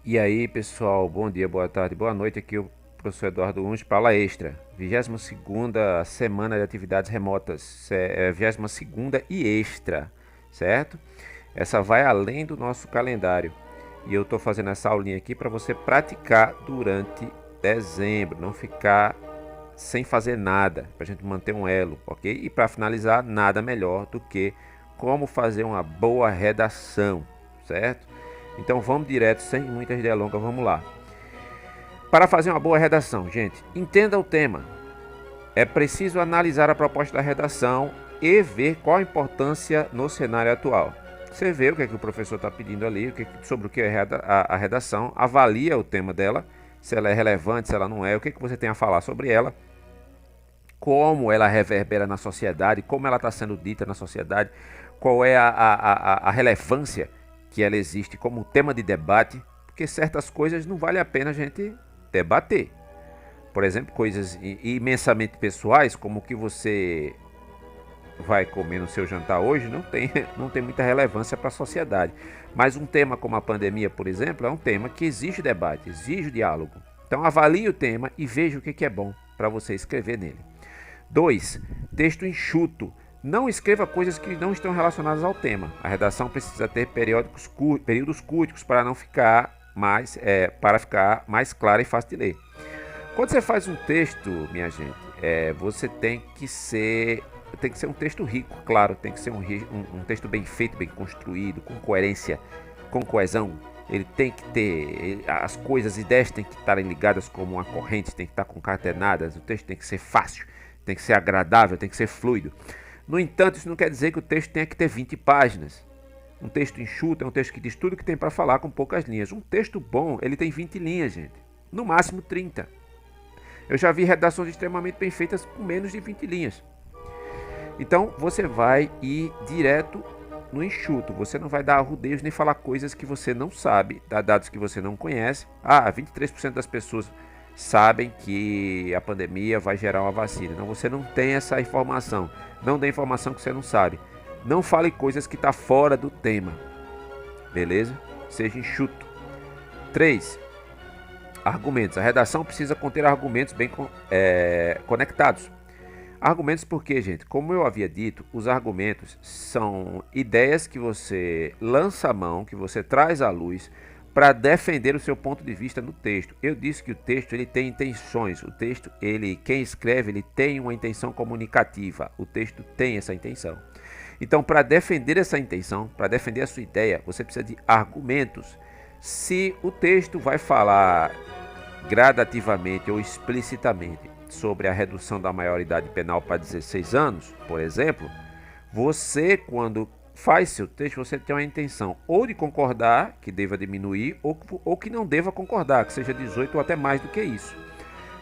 E aí, pessoal, bom dia, boa tarde, boa noite. Aqui é o professor Eduardo Unge para aula extra. 22ª semana de atividades remotas, 22ª e extra, certo? Essa vai além do nosso calendário. E eu estou fazendo essa aulinha aqui para você praticar durante dezembro, não ficar sem fazer nada, para a gente manter um elo, ok? E para finalizar, nada melhor do que como fazer uma boa redação, certo? Então vamos direto, sem muitas delongas, vamos lá. Para fazer uma boa redação, gente, entenda o tema. É preciso analisar a proposta da redação e ver qual a importância no cenário atual. Você vê o que, é que o professor está pedindo ali, sobre o que é a redação, avalia o tema dela, se ela é relevante, se ela não é, o que, que você tem a falar sobre ela, como ela reverbera na sociedade, como ela está sendo dita na sociedade, qual é a relevância que ela existe como tema de debate, porque certas coisas não vale a pena a gente debater. Por exemplo, coisas imensamente pessoais, como o que você vai comer no seu jantar hoje, não tem muita relevância para a sociedade. Mas um tema como a pandemia, por exemplo, é um tema que exige debate, exige diálogo. Então avalie o tema e veja o que é bom para você escrever nele. 2. Texto enxuto. Não escreva coisas que não estão relacionadas ao tema. A redação precisa ter períodos curtos para ficar mais clara e fácil de ler. Quando você faz um texto, minha gente, você tem que ser um texto rico, claro, tem que ser um texto bem feito, bem construído, com coerência, com coesão. Ele tem que ter, as coisas, as ideias têm que estarem ligadas como uma corrente, tem que estar concatenadas, o texto tem que ser fácil, tem que ser agradável, tem que ser fluido. No entanto, isso não quer dizer que o texto tenha que ter 20 páginas. Um texto enxuto é um texto que diz tudo o que tem para falar com poucas linhas. Um texto bom, ele tem 20 linhas, gente. No máximo 30. Eu já vi redações extremamente bem feitas com menos de 20 linhas. Então, você vai ir direto no enxuto. Você não vai dar rodeios nem falar coisas que você não sabe, dar dados que você não conhece. 23% das pessoas sabem que a pandemia vai gerar uma vacina. Então você não tem essa informação. Não dê informação que você não sabe. Não fale coisas que estão fora do tema. Beleza? Seja enxuto. 3. Argumentos. A redação precisa conter argumentos bem conectados. Argumentos porque, gente, como eu havia dito, os argumentos são ideias que você lança a mão, que você traz à luz para defender o seu ponto de vista no texto. Eu disse que o texto ele tem intenções. O texto, quem escreve, ele tem uma intenção comunicativa. O texto tem essa intenção. Então, para defender essa intenção, para defender a sua ideia, você precisa de argumentos. Se o texto vai falar gradativamente ou explicitamente sobre a redução da maioridade penal para 16 anos, por exemplo, você, quando faz seu texto, você tem uma intenção ou de concordar que deva diminuir ou que não deva concordar, que seja 18 ou até mais do que isso.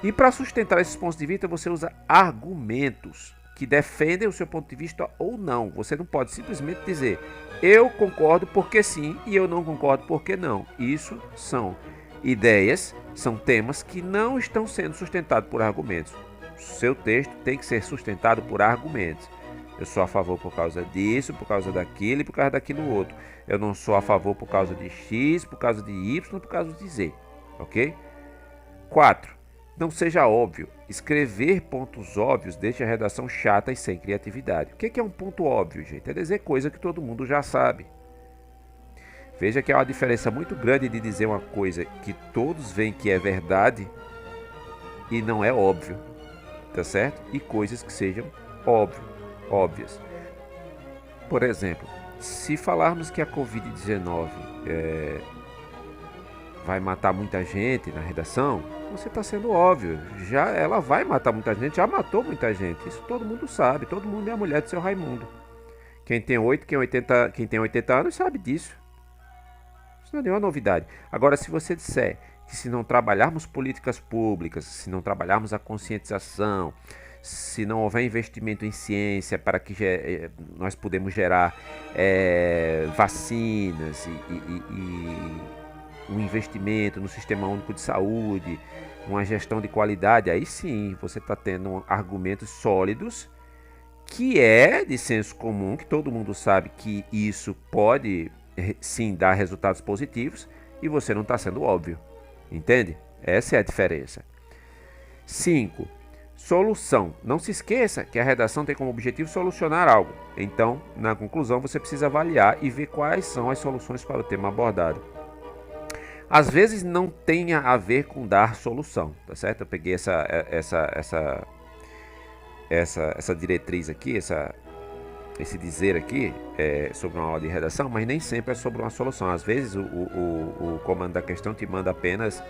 E para sustentar esses pontos de vista, você usa argumentos que defendem o seu ponto de vista ou não. Você não pode simplesmente dizer eu concordo porque sim e eu não concordo porque não. Isso são ideias, são temas que não estão sendo sustentados por argumentos. Seu texto tem que ser sustentado por argumentos. Eu sou a favor por causa disso, por causa daquilo e por causa daquilo outro. Eu não sou a favor por causa de X, por causa de Y, por causa de Z. Ok? 4. Não seja óbvio. Escrever pontos óbvios deixa a redação chata e sem criatividade. O que é um ponto óbvio, gente? É dizer coisa que todo mundo já sabe. Veja que há uma diferença muito grande de dizer uma coisa que todos veem que é verdade e não é óbvio, tá certo? E coisas que sejam óbvias. Por exemplo, se falarmos que a Covid-19 vai matar muita gente na redação, você está sendo óbvio. Já ela vai matar muita gente, já matou muita gente. Isso todo mundo sabe, todo mundo é a mulher do seu Raimundo. Quem tem 80 anos sabe disso. Isso não é nenhuma novidade. Agora, se você disser que se não trabalharmos políticas públicas, se não trabalharmos a conscientização, se não houver investimento em ciência para que nós podemos gerar vacinas e um investimento no Sistema Único de Saúde, uma gestão de qualidade, aí sim você está tendo argumentos sólidos, que é de senso comum, que todo mundo sabe que isso pode sim dar resultados positivos, e você não está sendo óbvio. Entende? Essa é a diferença. 5. Solução. Não se esqueça que a redação tem como objetivo solucionar algo. Então, na conclusão, você precisa avaliar e ver quais são as soluções para o tema abordado. Às vezes não tem a ver com dar solução, tá certo? Eu peguei essa diretriz aqui, esse dizer aqui sobre uma aula de redação, mas nem sempre é sobre uma solução. Às vezes o comando da questão te manda apenas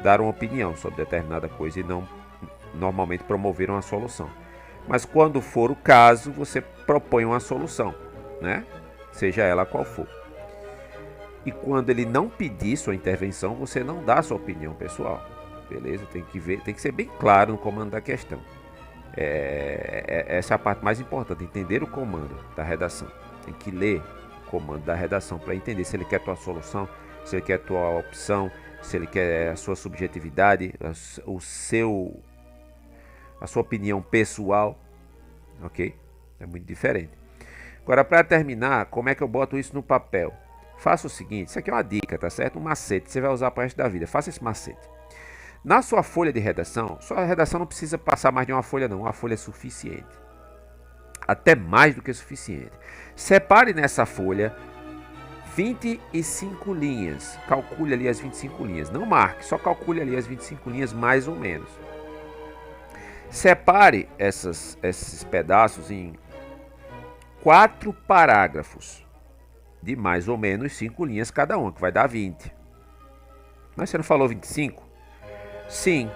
dar uma opinião sobre determinada coisa e não normalmente promover uma solução. Mas quando for o caso, você propõe uma solução, né? Seja ela qual for. E quando ele não pedir sua intervenção, você não dá sua opinião pessoal. Beleza? Tem que ser bem claro no comando da questão. Essa é a parte mais importante, entender o comando da redação. Tem que ler o comando da redação para entender se ele quer tua solução, se ele quer tua opção, se ele quer a sua subjetividade, a sua opinião pessoal, ok? É muito diferente. Agora, para terminar, como é que eu boto isso no papel? Faça o seguinte, isso aqui é uma dica, tá certo? Um macete, você vai usar para o resto da vida. Faça esse macete. Na sua folha de redação, sua redação não precisa passar mais de uma folha não, uma folha é suficiente. Até mais do que suficiente. Separe nessa folha 25 linhas. Calcule ali as 25 linhas. Não marque, só calcule ali as 25 linhas mais ou menos. Separe esses pedaços em 4 parágrafos de mais ou menos 5 linhas cada um, que vai dar 20. Mas você não falou 25? Sim,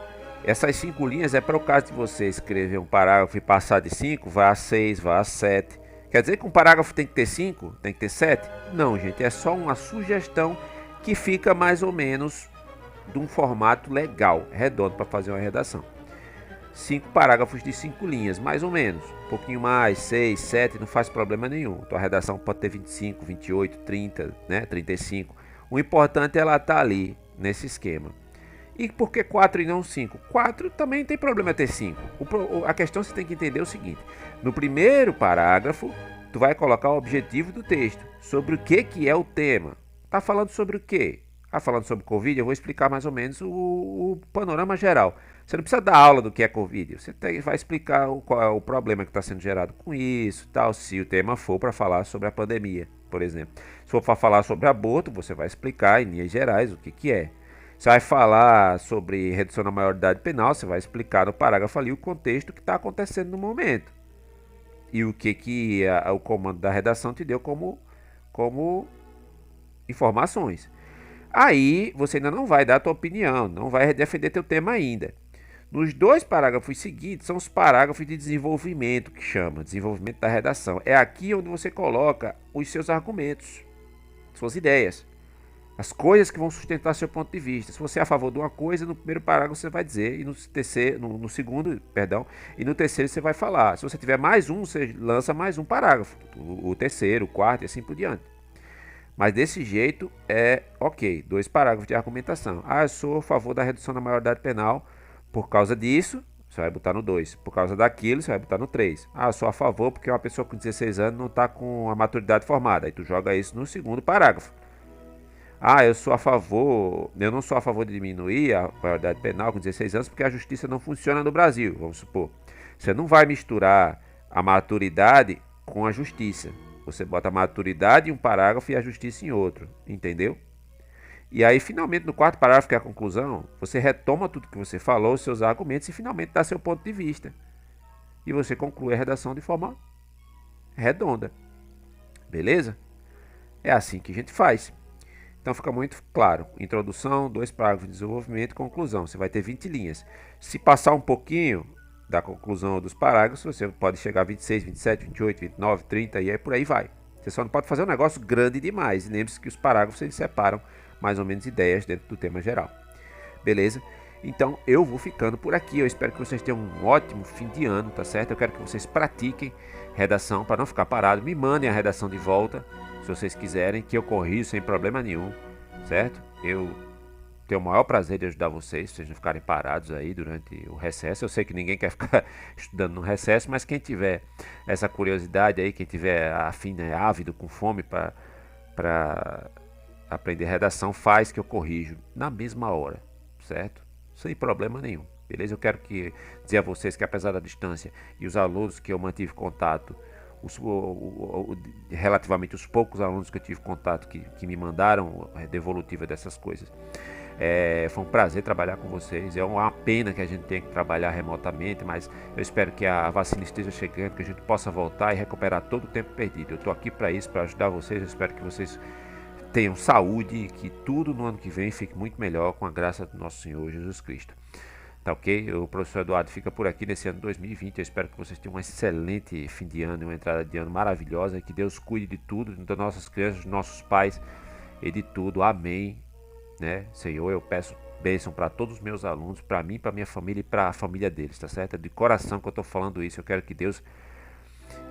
essas 5 linhas é para o caso de você escrever um parágrafo e passar de 5, vai a 6, vai a 7. Quer dizer que um parágrafo tem que ter 5? Tem que ter 7? Não, gente, é só uma sugestão que fica mais ou menos de um formato legal, redondo para fazer uma redação. 5 parágrafos de 5 linhas, mais ou menos. Um pouquinho mais, 6, 7, não faz problema nenhum. Tua redação pode ter 25, 28, 30, né, 35. O importante é ela estar ali, nesse esquema. E por que 4 e não 5? 4 também tem problema ter 5. A questão você tem que entender o seguinte. No primeiro parágrafo, tu vai colocar o objetivo do texto. Sobre o que é o tema. Tá falando sobre o quê? Tá falando sobre Covid? Eu vou explicar mais ou menos o panorama geral. Você não precisa dar aula do que é Covid. Você vai explicar qual é o problema que está sendo gerado com isso, tal, se o tema for para falar sobre a pandemia, por exemplo. Se for para falar sobre aborto, você vai explicar em linhas gerais o que é. Você vai falar sobre redução da maioridade penal, você vai explicar no parágrafo ali o contexto que está acontecendo no momento. E o que o comando da redação te deu como informações. Aí você ainda não vai dar a tua opinião, não vai defender teu tema ainda. Nos 2 parágrafos seguintes são os parágrafos de desenvolvimento, que chama, desenvolvimento da redação. É aqui onde você coloca os seus argumentos, suas ideias. As coisas que vão sustentar seu ponto de vista. Se você é a favor de uma coisa, no primeiro parágrafo você vai dizer, e no segundo, e no terceiro você vai falar. Se você tiver mais um, você lança mais um parágrafo, o terceiro, o quarto e assim por diante. Mas desse jeito é ok, 2 parágrafos de argumentação. Eu sou a favor da redução da maioridade penal por causa disso, você vai botar no 2. Por causa daquilo, você vai botar no 3. Eu sou a favor porque uma pessoa com 16 anos não está com a maturidade formada. Aí tu joga isso no segundo parágrafo. Eu não sou a favor de diminuir a maioridade penal com 16 anos porque a justiça não funciona no Brasil, vamos supor. Você não vai misturar a maturidade com a justiça. Você bota a maturidade em um parágrafo e a justiça em outro, entendeu? E aí, finalmente, no 4º parágrafo, que é a conclusão, você retoma tudo que você falou, os seus argumentos e finalmente dá seu ponto de vista. E você conclui a redação de forma redonda. Beleza? É assim que a gente faz. Então fica muito claro, introdução, 2 parágrafos de desenvolvimento e conclusão, você vai ter 20 linhas. Se passar um pouquinho da conclusão dos parágrafos, você pode chegar a 26, 27, 28, 29, 30 e aí por aí vai. Você só não pode fazer um negócio grande demais, e lembre-se que os parágrafos eles separam mais ou menos ideias dentro do tema geral. Beleza? Então eu vou ficando por aqui, eu espero que vocês tenham um ótimo fim de ano, tá certo? Eu quero que vocês pratiquem redação para não ficar parado, me mandem a redação de volta, se vocês quiserem, que eu corrijo sem problema nenhum, certo? Eu tenho o maior prazer de ajudar vocês, vocês não ficarem parados aí durante o recesso. Eu sei que ninguém quer ficar estudando no recesso, mas quem tiver essa curiosidade aí, quem tiver afim, né, ávido, com fome para aprender redação, faz que eu corrijo na mesma hora, certo? Sem problema nenhum, beleza? Eu quero dizer a vocês que apesar da distância e os alunos que eu mantive contato, relativamente os poucos alunos que eu tive contato que me mandaram devolutiva dessas coisas, foi um prazer trabalhar com vocês. É uma pena que a gente tenha que trabalhar remotamente, mas eu espero que a vacina esteja chegando, que a gente possa voltar e recuperar todo o tempo perdido. Eu estou aqui para isso, para ajudar vocês. Eu espero que vocês tenham saúde e que tudo no ano que vem fique muito melhor com a graça do nosso Senhor Jesus Cristo. Tá ok? O professor Eduardo fica por aqui nesse ano 2020. Eu espero que vocês tenham um excelente fim de ano e uma entrada de ano maravilhosa. Que Deus cuide de tudo, das nossas crianças, dos nossos pais e de tudo. Amém. Né? Senhor, eu peço bênção para todos os meus alunos, para mim, para minha família e para a família deles, tá certo? É de coração que eu estou falando isso. Eu quero que Deus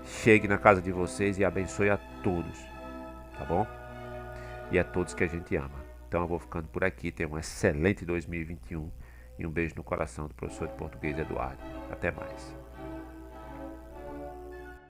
chegue na casa de vocês e abençoe a todos, tá bom? E a todos que a gente ama. Então eu vou ficando por aqui. Tenha um excelente 2021 e um beijo no coração do professor de português Eduardo. Até mais.